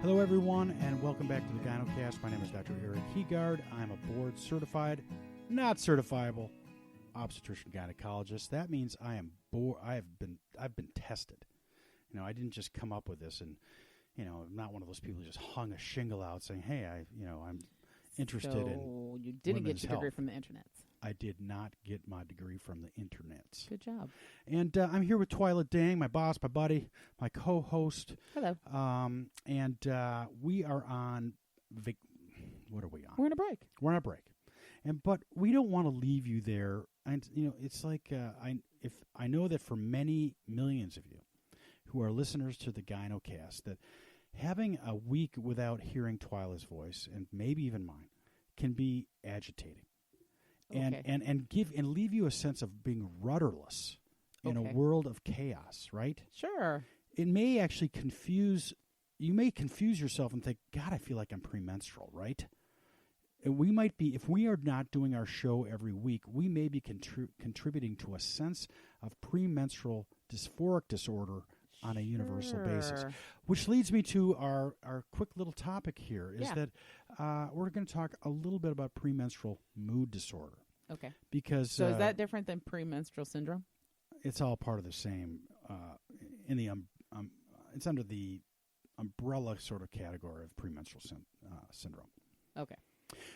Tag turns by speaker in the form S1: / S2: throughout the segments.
S1: Hello, everyone, and welcome back to the GynoCast. My name is Dr. Eric Heegaard. I'm a board-certified, not certifiable obstetrician gynecologist. That means I've been tested. You know, I didn't just come up with this, and I'm not one of those people who just hung a shingle out saying, "Hey, I'm interested in."
S2: So you didn't get your degree from the internet.
S1: I did not get my degree from the internet.
S2: Good job.
S1: And I'm here with Twila Dang, my boss, my buddy, my co-host.
S2: Hello.
S1: And we are on what are we on?
S2: We're on a break.
S1: We're on a break. But we don't want to leave you there. And it's like I know that for many millions of you who are listeners to the GynoCast, that having a week without hearing Twila's voice, and maybe even mine, can be agitating.
S2: Okay.
S1: And leave you a sense of being rudderless in a world of chaos, right?
S2: Sure.
S1: It may actually confuse yourself and think, God, I feel like I'm premenstrual, right? And we might be, if we are not doing our show every week, we may be contributing to a sense of premenstrual dysphoric disorder on a universal basis. Which leads me to our quick little topic here, is that we're going to talk a little bit about premenstrual mood disorder.
S2: Okay.
S1: Because
S2: so is that different than premenstrual syndrome?
S1: It's all part of the same, it's under the umbrella sort of category of premenstrual syndrome.
S2: Okay.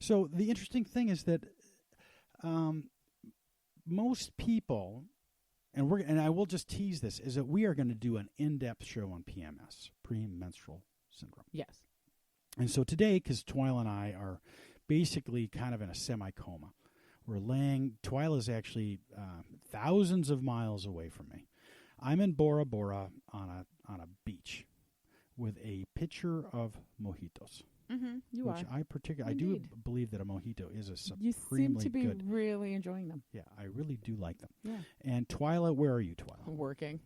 S1: So the interesting thing is that most people, and I will just tease this, is that we are going to do an in-depth show on PMS, premenstrual syndrome.
S2: Yes.
S1: And so today, because Twila and I are basically kind of in a semi-coma, Twila's actually thousands of miles away from me. I'm in Bora Bora on a beach with a pitcher of mojitos.
S2: Mm-hmm.
S1: I do believe that a mojito is a supremely
S2: You seem to be
S1: good.
S2: really enjoying them.
S1: Yeah, I really do like them.
S2: Yeah.
S1: And Twila, where are you, Twila?
S2: Working.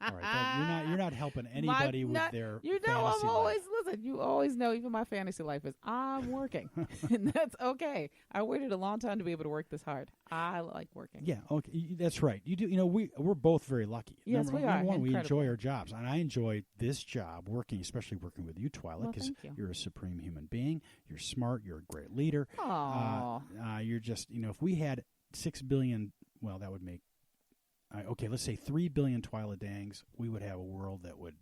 S1: All right, you're not helping anybody with their fantasy life.
S2: You always know, even my fantasy life is I'm working. And that's okay. I waited a long time to be able to work this hard. I like working.
S1: Yeah, okay, that's right. You do. We're both very lucky.
S2: Yes, we are.
S1: Number one, we enjoy our jobs, and I enjoy this job, especially working with you, Twila, because you're a supreme human being. You're smart. You're a great leader.
S2: Aww.
S1: You're just, if we had 6 billion, well, that would make. Let's say 3 billion Twila Dangs, we would have a world that would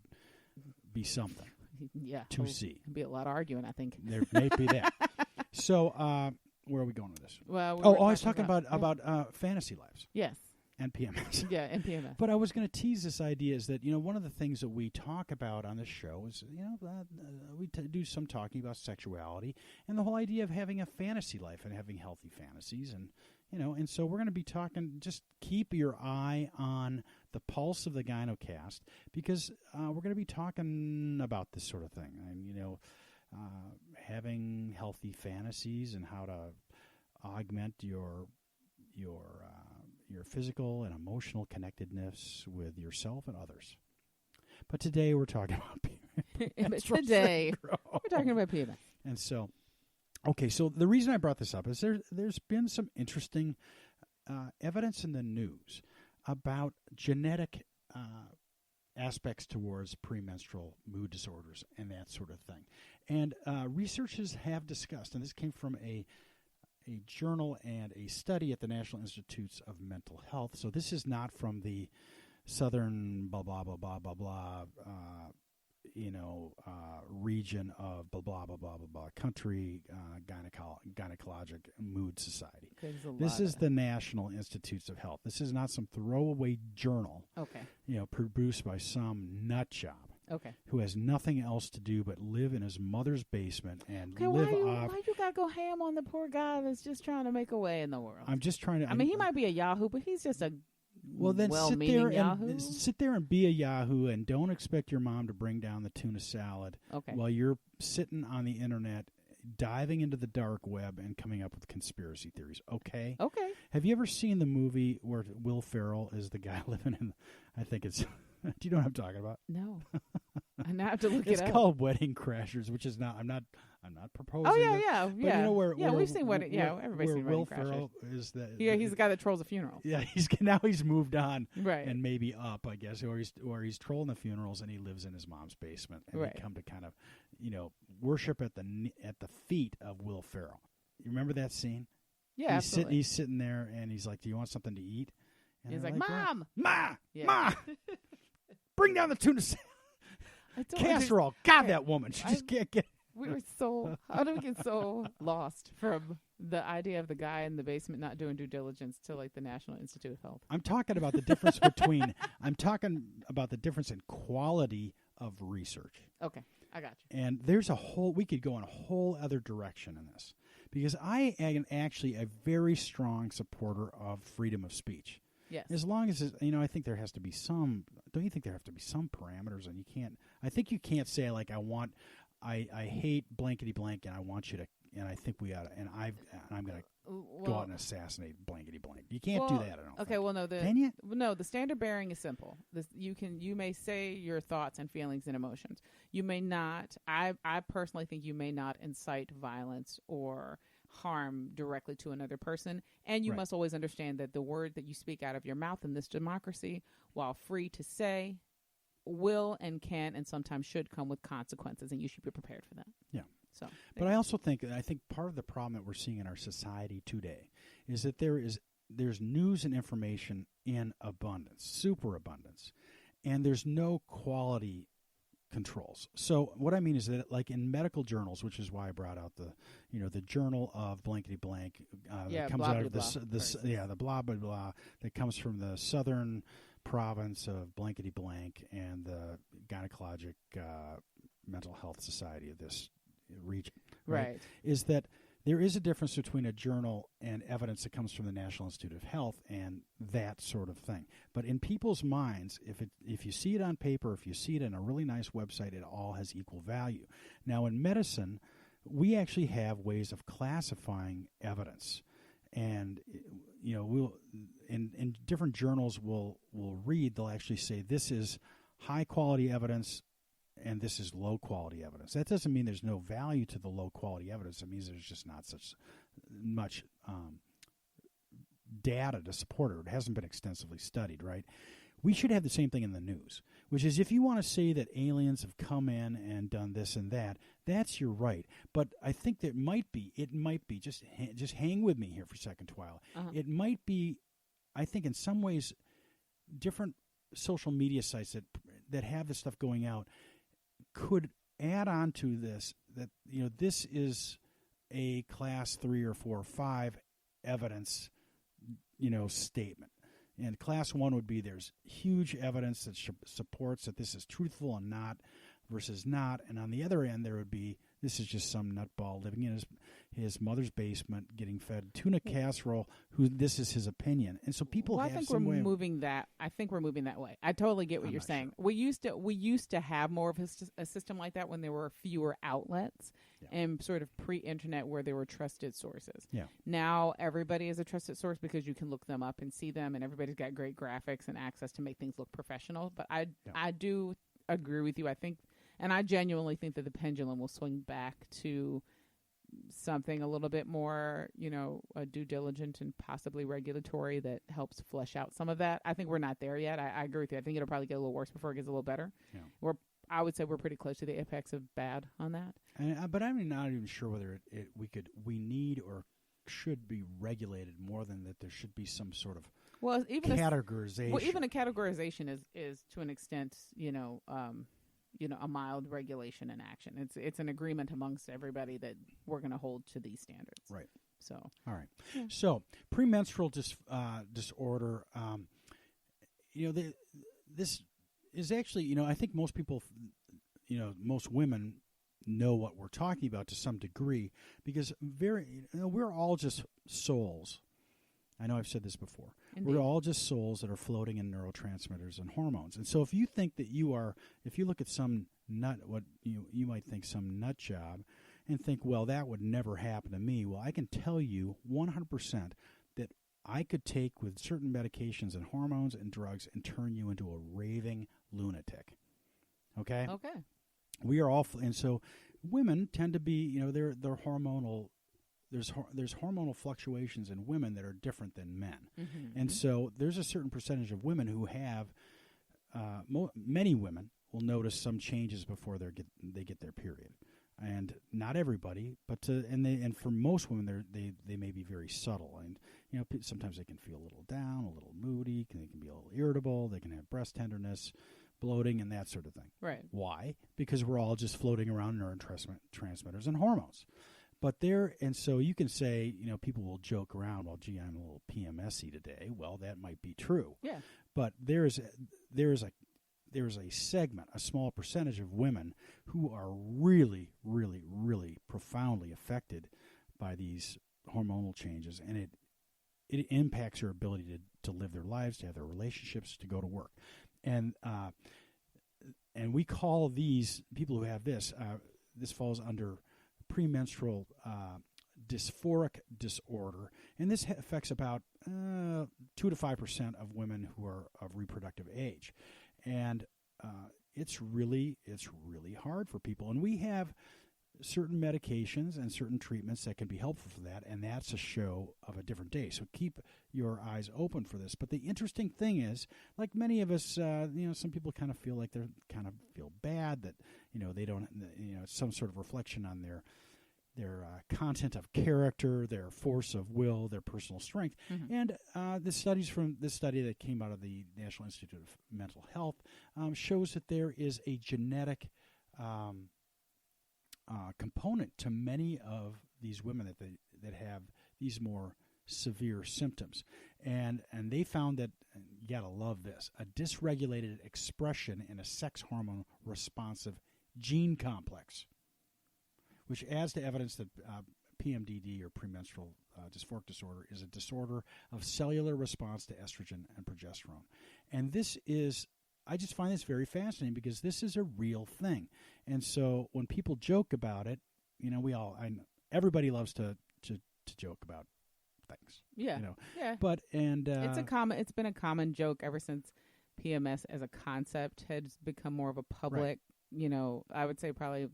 S1: be something.
S2: Yeah.
S1: To see.
S2: There'd be a lot of arguing, I think.
S1: There may be that. So, where are we going with this?
S2: Well,
S1: I was talking about fantasy lives.
S2: Yes.
S1: And PMS.
S2: Yeah, and PMS.
S1: But I was going to tease this idea is that, one of the things that we talk about on this show is, we do some talking about sexuality and the whole idea of having a fantasy life and having healthy fantasies. And so we're going to be talking, just keep your eye on the pulse of the GynoCast, because we're going to be talking about this sort of thing. And, having healthy fantasies and how to augment your physical and emotional connectedness with yourself and others. But today we're talking about PMS.
S2: We're talking about PMS.
S1: And so, so the reason I brought this up is there's been some interesting evidence in the news about genetic aspects towards premenstrual mood disorders and that sort of thing. And researchers have discussed, and this came from a journal and a study at the National Institutes of Mental Health. So this is not from the southern blah, blah, blah, blah, blah, blah, region of blah, blah, blah, blah, blah, blah, country gynecologic mood society. This is the National Institutes of Health. This is not some throwaway journal, produced by some nut job.
S2: Okay.
S1: Who has nothing else to do but live in his mother's basement and live off.
S2: Why you got to go ham on the poor guy that's just trying to make a way in the world?
S1: I'm just trying to.
S2: He might be a Yahoo, but he's just a
S1: then
S2: Yahoo.
S1: sit there and be a Yahoo, and don't expect your mom to bring down the tuna salad while you're sitting on the internet, diving into the dark web and coming up with conspiracy theories. Okay.
S2: Okay.
S1: Have you ever seen the movie where Will Ferrell is the guy living in? I think it's. Do you know what I'm talking about?
S2: No. I now have to look
S1: It's
S2: it up.
S1: called Wedding Crashers, which is not. I'm not proposing.
S2: Oh yeah,
S1: that,
S2: yeah,
S1: but
S2: yeah.
S1: You know where
S2: we've seen Wedding. Yeah,
S1: where
S2: everybody's seen
S1: Will
S2: Wedding Crashers.
S1: Ferrell is the.
S2: Yeah, he's the guy that trolls a funeral.
S1: Yeah, he's moved on,
S2: Right.
S1: and maybe up, I guess, or he's trolling the funerals, and he lives in his mom's basement, and
S2: Right.
S1: they come to kind of, worship at the feet of Will Ferrell. You remember that scene?
S2: Yeah, absolutely.
S1: He's sitting there, and he's like, "Do you want something to eat?" And
S2: He's
S1: they're
S2: like,
S1: "What?"
S2: "Mom,
S1: Ma,
S2: Yeah.
S1: Ma, bring down the tuna
S2: I don't
S1: casserole. God, that woman, she just can't get.
S2: We were so how do we get so lost from the idea of the guy in the basement not doing due diligence to like the National Institute of Health?
S1: I'm talking about the difference between. I'm talking about the difference in quality of research.
S2: Okay, I got you.
S1: And there's we could go in a whole other direction in this, because I am actually a very strong supporter of freedom of speech.
S2: Yes.
S1: As long as I think there has to be some. Don't you think there have to be some parameters? And you can't. I think you can't say like I hate blankety blank, and I want you to, and I think we ought to, and I'm going to go out and assassinate blankety blank. You can't do that. I don't.
S2: Okay.
S1: think.
S2: Well, no.
S1: Can you?
S2: No. The standard bearing is simple. You may say your thoughts and feelings and emotions. You may not. I personally think you may not incite violence or harm directly to another person, and you
S1: Right.
S2: must always understand that the word that you speak out of your mouth in this democracy, while free to say, will and can and sometimes should come with consequences, and you should be prepared for that.
S1: Yeah.
S2: So,
S1: But I also think part of the problem that we're seeing in our society today is that there's news and information in abundance, super abundance, and there's no quality controls. So what I mean is that, like in medical journals, which is why I brought out the journal of blankety blank that comes
S2: blah,
S1: out
S2: blah,
S1: of
S2: blah.
S1: the blah blah blah that comes from the southern province of blankety blank and the gynecologic mental health society of this region.
S2: right.
S1: Is that there is a difference between a journal and evidence that comes from the National Institute of Health and that sort of thing. But in people's minds, if you see it on paper, if you see it in a really nice website, it all has equal value. Now, in medicine, we actually have ways of classifying evidence. And, we'll in different journals we'll read, they'll actually say this is high-quality evidence and this is low-quality evidence. That doesn't mean there's no value to the low-quality evidence. It means there's just not such much data to support it. It hasn't been extensively studied, right? We should have the same thing in the news, which is if you want to say that aliens have come in and done this and that, that's your right. But I think that it might be, just hang with me here for a second, Twila.
S2: Uh-huh.
S1: It might be, I think in some ways, different social media sites that have this stuff going out could add on to this, that this is a class 3 or 4 or 5 evidence statement, and class 1 would be there's huge evidence that supports that this is truthful and not versus not, and on the other end there would be this is just some nutball living in his mother's basement getting fed tuna casserole who this is his opinion. And so people have some way
S2: moving that. I think we're moving that way. I totally get what you're saying. Sure. We used to have more of a system like that when there were fewer outlets and sort of pre-internet where there were trusted sources.
S1: Yeah.
S2: Now everybody is a trusted source because you can look them up and see them, and everybody's got great graphics and access to make things look professional. But I do agree with you. I think, and I genuinely think that the pendulum will swing back to something a little bit more, due diligent and possibly regulatory that helps flesh out some of that. I think we're not there yet. I agree with you. I think it'll probably get a little worse before it gets a little better. Yeah. I would say we're pretty close to the apex of bad on that.
S1: But I'm not even sure whether we need or should be regulated more than that. There should be some sort of categorization.
S2: Even a categorization is to an extent, a mild regulation in action. It's an agreement amongst everybody that we're going to hold to these standards.
S1: Right.
S2: So.
S1: All right. Yeah. So premenstrual disorder. This is actually, I think most people, most women know what we're talking about to some degree because we're all just souls. I know I've said this before. Indeed. We're all just souls that are floating in neurotransmitters and hormones. And so if you think that if you look at some what you might think some nut job and think, well, that would never happen to me. Well, I can tell you 100% that I could take with certain medications and hormones and drugs and turn you into a raving lunatic. Okay?
S2: Okay.
S1: We are all, and so women tend to be, they're hormonal. There's hormonal fluctuations in women that are different than men.
S2: Mm-hmm.
S1: And so there's a certain percentage of women who have, many women will notice some changes before they get their period. And not everybody, but and for most women, they may be very subtle, and sometimes they can feel a little down, a little moody, they can be a little irritable, they can have breast tenderness, bloating, and that sort of thing.
S2: Right.
S1: Why? Because we're all just floating around neurotransmitters and hormones. But and so you can say, people will joke around, well, gee, I'm a little PMS-y today. Well, that might be true.
S2: Yeah.
S1: But there is a segment, a small percentage of women who are really, really, really profoundly affected by these hormonal changes, and it impacts their ability to live their lives, to have their relationships, to go to work. And we call these people who have this falls under premenstrual dysphoric disorder, and this affects about 2 to 5% of women who are of reproductive age. And it's really hard for people. And we have certain medications and certain treatments that can be helpful for that, and that's a show of a different day. So keep your eyes open for this. But the interesting thing is, like many of us, some people kind of feel like feel bad that they don't, some sort of reflection on their content of character, their force of will, their personal strength. Mm-hmm. And this study that came out of the National Institute of Mental Health shows that there is a genetic component to many of these women that have these more severe symptoms. And they found that, you gotta love this, a dysregulated expression in a sex hormone responsive gene complex, which adds to evidence that PMDD, or premenstrual dysphoric disorder, is a disorder of cellular response to estrogen and progesterone. And I just find this very fascinating because this is a real thing. And so when people joke about it, everybody loves to joke about things.
S2: Yeah. Yeah.
S1: But
S2: it's been a common joke ever since PMS as a concept has become more of a public, right. I would say probably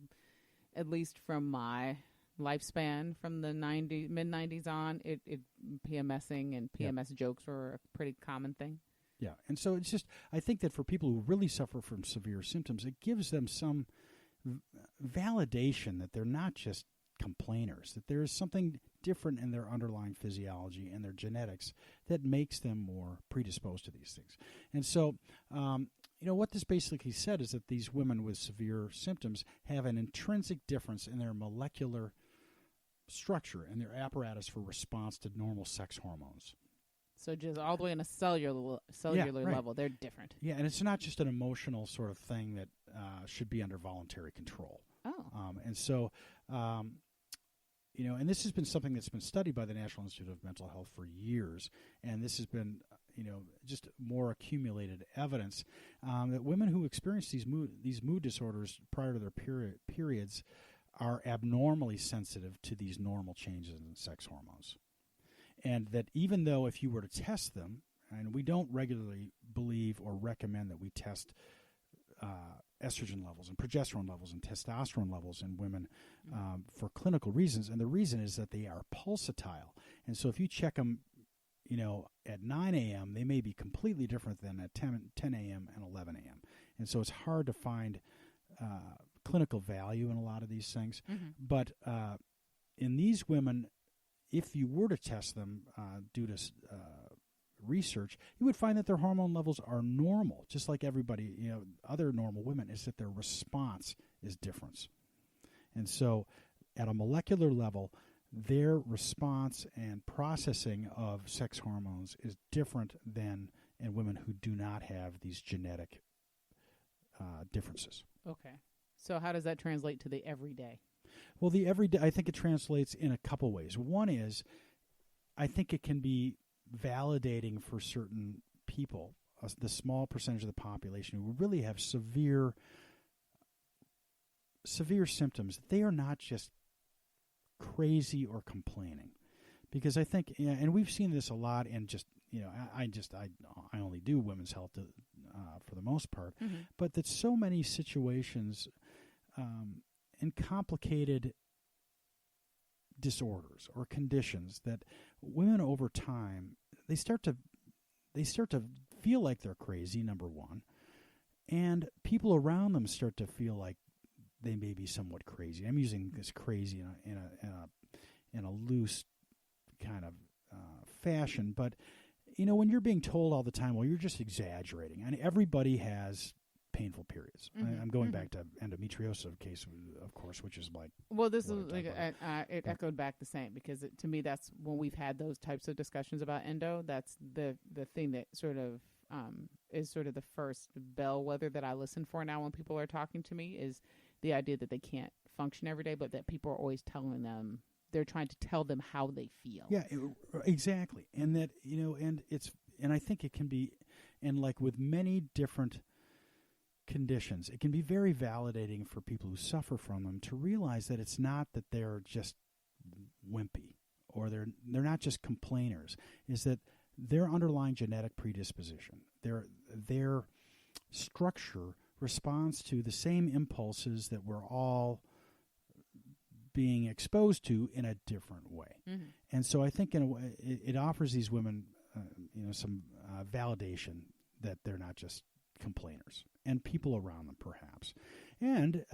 S2: at least from my lifespan, from the mid-90s on, PMSing and PMS jokes were a pretty common thing.
S1: Yeah, and so it's just, I think that for people who really suffer from severe symptoms, it gives them some validation that they're not just complainers, that there is something different in their underlying physiology and their genetics that makes them more predisposed to these things. And so, what this basically said is that these women with severe symptoms have an intrinsic difference in their molecular structure and their apparatus for response to normal sex hormones.
S2: So just all the way on a cellular
S1: right.
S2: level, they're different.
S1: Yeah, and it's not just an emotional sort of thing that should be under voluntary control.
S2: Oh.
S1: And so, and this has been something that's been studied by the National Institute of Mental Health for years, and this has been, just more accumulated evidence that women who experience these mood disorders prior to their periods are abnormally sensitive to these normal changes in sex hormones. And that even though if you were to test them, and we don't regularly believe or recommend that we test estrogen levels and progesterone levels and testosterone levels in women for clinical reasons, and the reason is that they are pulsatile. And so if you check them, at 9 a.m., they may be completely different than at 10 a.m. and 11 a.m. And so it's hard to find clinical value in a lot of these things. Mm-hmm. But in these women, if you were to test them due to research, you would find that their hormone levels are normal, just like everybody, other normal women. Is that their response is different. And so at a molecular level, their response and processing of sex hormones is different than in women who do not have these genetic differences.
S2: Okay. So how does that translate to the everyday?
S1: Well, the everyday, I think it translates in a couple ways. One is, I think it can be validating for certain people, the small percentage of the population who really have severe symptoms. They are not just crazy or complaining, because I think, and we've seen this a lot in just, I only do women's health for the most part,
S2: Mm-hmm.
S1: but that so many situations and complicated disorders or conditions that women over time they start to feel like they're crazy, number one, and people around them start to feel like they may be somewhat crazy. I'm using this crazy in a loose kind of fashion, but when you're being told all the time, well, you're just exaggerating, and everybody has painful periods.
S2: Mm-hmm.
S1: I'm going back to endometriosis case, of course, which is like.
S2: Well, this is like it echoed back the same because to me that's when we've had those types of discussions about endo. That's the thing that sort of is sort of the first bellwether that I listen for now when people are talking to me is the idea that they can't function every day, but that people are always telling them they're trying to tell them how they feel.
S1: Yeah, exactly, and that and I think it can be, and like with many different conditions, it can be very validating for people who suffer from them to realize that it's not that they're just wimpy or they're not just complainers. Is that their underlying genetic predisposition, their structure responds to the same impulses that we're all being exposed to in a different way.
S2: Mm-hmm.
S1: And so I think in a way it offers these women some validation that they're not just complainers, and people around them perhaps. And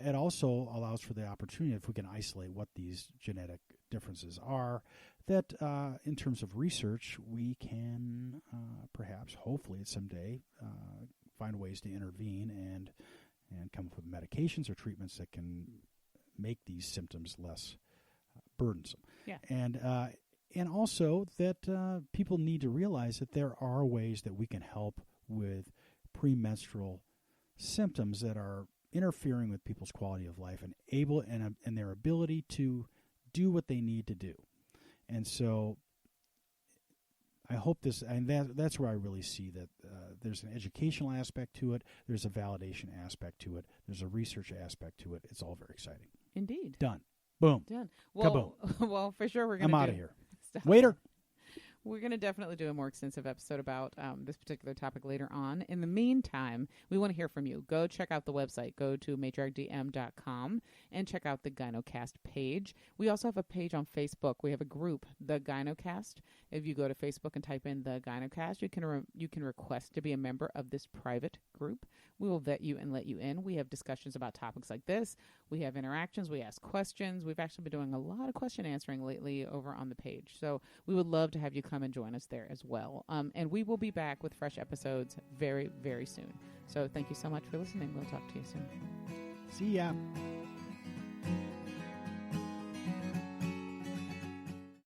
S1: it also allows for the opportunity, if we can isolate what these genetic differences are, that in terms of research, we can perhaps, hopefully someday, find ways to intervene and come up with medications or treatments that can make these symptoms less burdensome.
S2: Yeah.
S1: And also that people need to realize that there are ways that we can help with premenstrual symptoms that are interfering with people's quality of life and their ability to do what they need to do. And so I hope that's where I really see that there's an educational aspect to it, there's a validation aspect to it, there's a research aspect to it. It's all very exciting.
S2: Indeed.
S1: Done. Boom.
S2: Done. Well,
S1: kaboom.
S2: Well, for sure we're going
S1: I'm
S2: to
S1: out of here. Waiter.
S2: We're going to definitely do a more extensive episode about this particular topic later on. In the meantime, we want to hear from you. Go check out the website. Go to matriarchdm.com and check out the GynoCast page. We also have a page on Facebook. We have a group, the GynoCast. If you go to Facebook and type in the GynoCast, you can request to be a member of this private group. We will vet you and let you in. We have discussions about topics like this. We have interactions. We ask questions. We've actually been doing a lot of question answering lately over on the page. So we would love to have you come and join us there as well. And we will be back with fresh episodes very, very soon. So thank you so much for listening. We'll talk to you soon.
S1: See ya.